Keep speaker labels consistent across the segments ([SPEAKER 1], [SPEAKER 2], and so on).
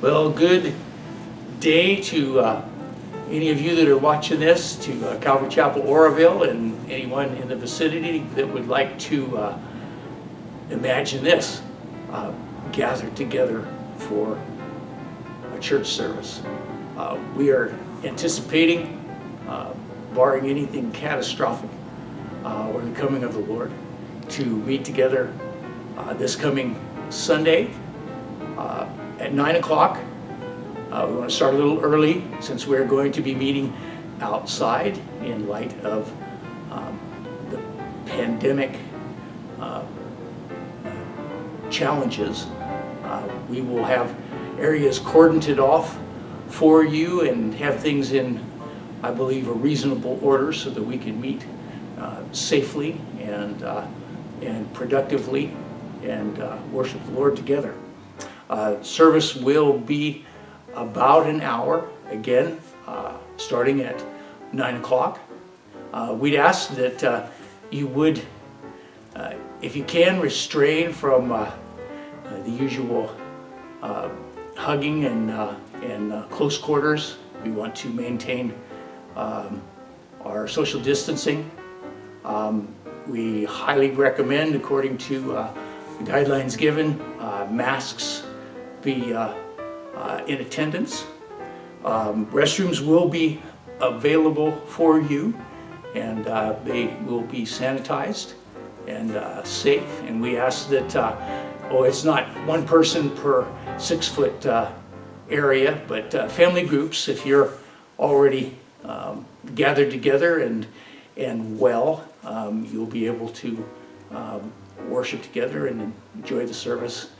[SPEAKER 1] Well, good day to any of you that are watching this, to Calvary Chapel, Oroville, and anyone in the vicinity that would like to imagine this, gathered together for a church service. We are anticipating, barring anything catastrophic or the coming of the Lord, to meet together this coming Sunday at 9 o'clock. We want to start a little early since we're going to be meeting outside in light of the pandemic challenges. We will have areas cordoned off for you and have things in, I believe, a reasonable order so that we can meet safely and productively and worship the Lord together. Service will be about an hour, again, starting at 9 o'clock. We'd ask that you would, if you can, restrain from the usual hugging and close quarters. We want to maintain our social distancing. We highly recommend, according to the guidelines given, masks be in attendance. Restrooms will be available for you, and they will be sanitized and safe. And we ask that, it's not one person per 6 foot area, but family groups, if you're already gathered together and well, you'll be able to worship together and enjoy the service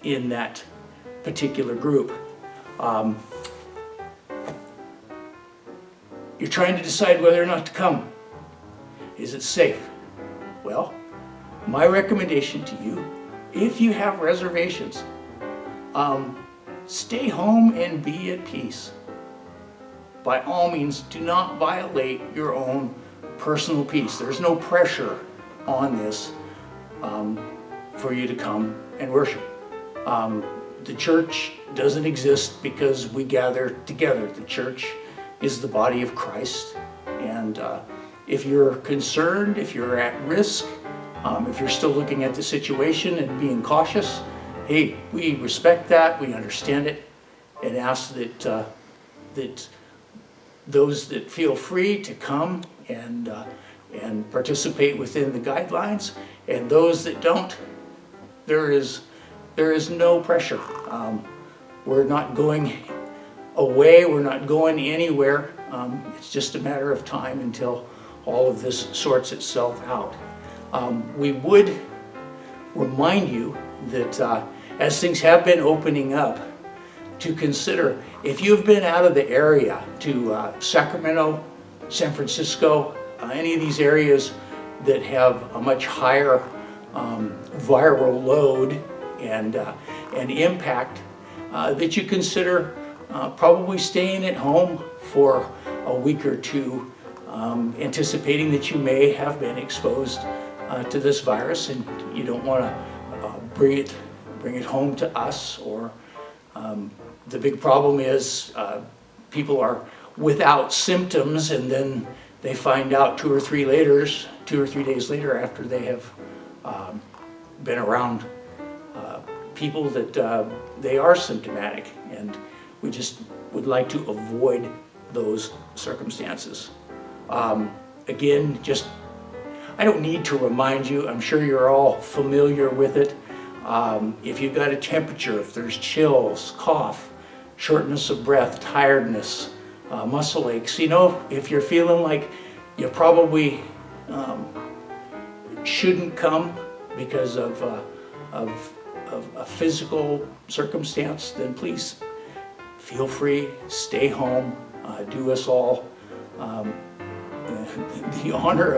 [SPEAKER 1] in that particular group. You're trying to decide whether or not to come. Is it safe? Well, my recommendation to you, if you have reservations, stay home and be at peace. By all means, do not violate your own personal peace. There's no pressure on this for you to come and worship. The church doesn't exist because we gather together. The church is the body of Christ. And if you're concerned, if you're at risk, if you're still looking at the situation and being cautious, hey, we respect that, we understand it, and ask that that those that feel free to come and participate within the guidelines, and those that don't, there is no pressure. We're not going away, we're not going anywhere. It's just a matter of time until all of this sorts itself out. We would remind you that as things have been opening up, to consider, if you've been out of the area to Sacramento, San Francisco, any of these areas that have a much higher viral load and impact, that you consider probably staying at home for a week or two, anticipating that you may have been exposed to this virus, and you don't want to bring it home to us. Or the big problem is people are without symptoms, and then they find out 2 or 3 days later, after they have been around people, that they are symptomatic, and we just would like to avoid those circumstances. Again, I don't need to remind you, I'm sure you're all familiar with it. If you've got a temperature, if there's chills, cough, shortness of breath, tiredness, muscle aches, if you're feeling like you probably shouldn't come because of a physical circumstance, then please feel free, stay home, do us all the honor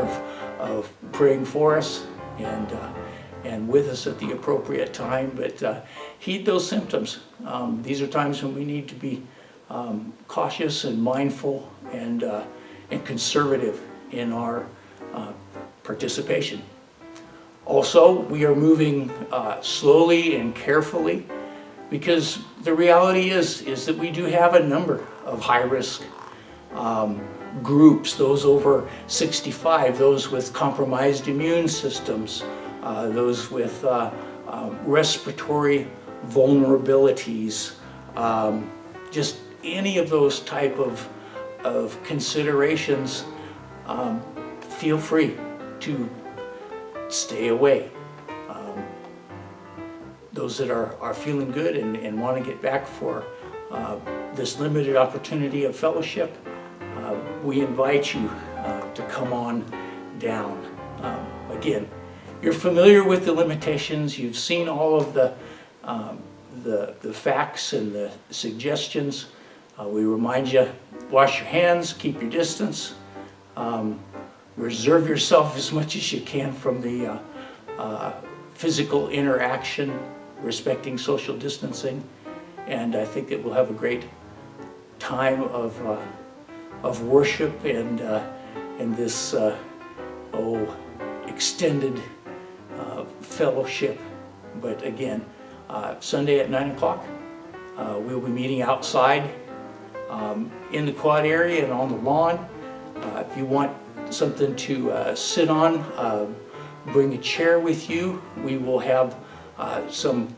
[SPEAKER 1] of praying for us and with us at the appropriate time, but heed those symptoms. These are times when we need to be cautious and mindful and conservative in our participation. Also, we are moving slowly and carefully because the reality is that we do have a number of high-risk groups, those over 65, those with compromised immune systems, those with respiratory vulnerabilities, just any of those type of considerations. Feel free to stay away. Those that are feeling good and want to get back for this limited opportunity of fellowship, we invite you to come on down. Again, you're familiar with the limitations. You've seen all of the facts and the suggestions. We remind you, wash your hands, keep your distance, reserve yourself as much as you can from the physical interaction, respecting social distancing, and I think that we'll have a great time of worship and this extended fellowship. But again, Sunday at 9 o'clock, we'll be meeting outside in the quad area and on the lawn. If you want something to sit on, bring a chair with you. We will have some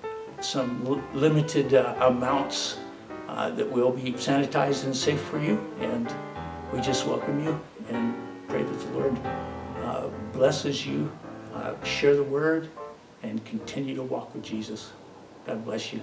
[SPEAKER 1] limited amounts that will be sanitized and safe for you, and we just welcome you and pray that the Lord blesses you. Share the word and continue to walk with Jesus. God bless you.